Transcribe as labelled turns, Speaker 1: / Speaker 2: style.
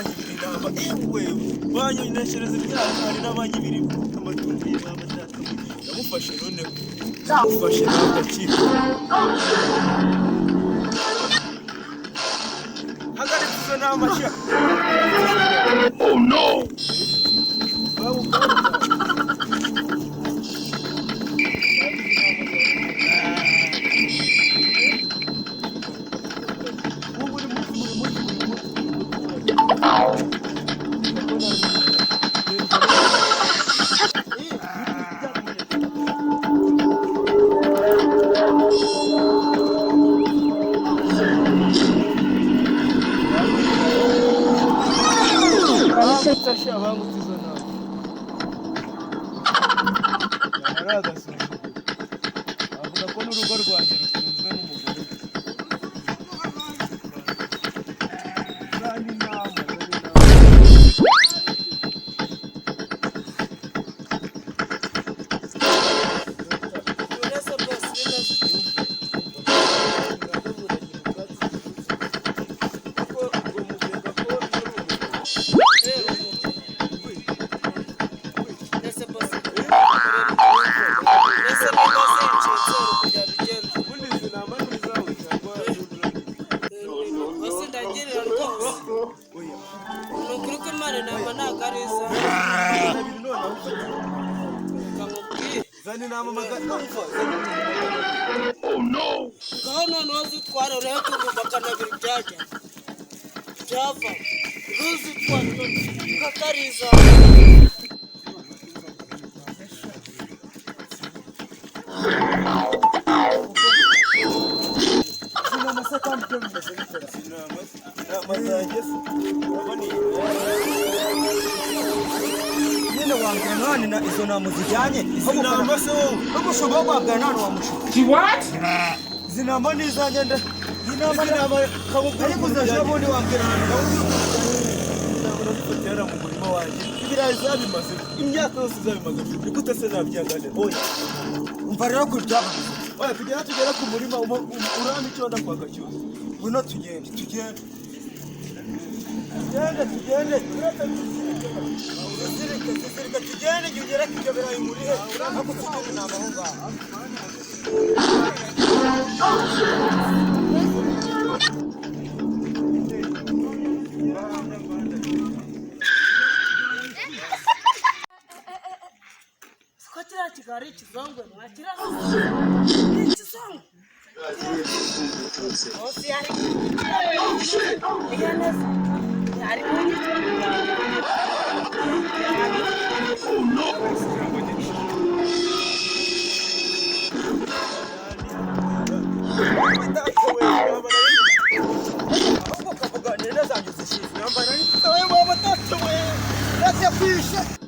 Speaker 1: banyibira inama ewe banyoneshereza ibyaha hari n'abanyibira amatungo y'inama ndamufashe noneho ndamufashe n'agaciro hagaritse izo nama sha. Oh no. avuga ko n'urugo rwanjye rukunzwe n'umugore kandi inama oh no.
Speaker 2: Kahana nozi twara reko kubakana birjaja. Java. Nozi twara kakariza.
Speaker 1: Sina masaka mtemi sina mazajes wabani nina wanganani na izo nama zijanye zinama so umushuba waganani wa mushuba
Speaker 3: She what?
Speaker 1: zinama nizagenda zinama ariko zashabone wanganani ndabona mu murimo wanje ibirayi zabimaze imyaka yose zabimaze ikute se nabyangane oya umva rero kuryaba oya tugera ku murima urana icyo ndakwaka cyose buno tugende tugende ugere kujya birayi muri he ntabwo tugende n'abaho ngaho
Speaker 2: Kotira kigari kizongwe mwakira. Kizongwe. Osi ari. Yanes. Ari mwenye.
Speaker 3: Oh no.
Speaker 1: Kavuga neza zanjye zishize. Namba nani? Wewe mama tatu wewe. Let's fish.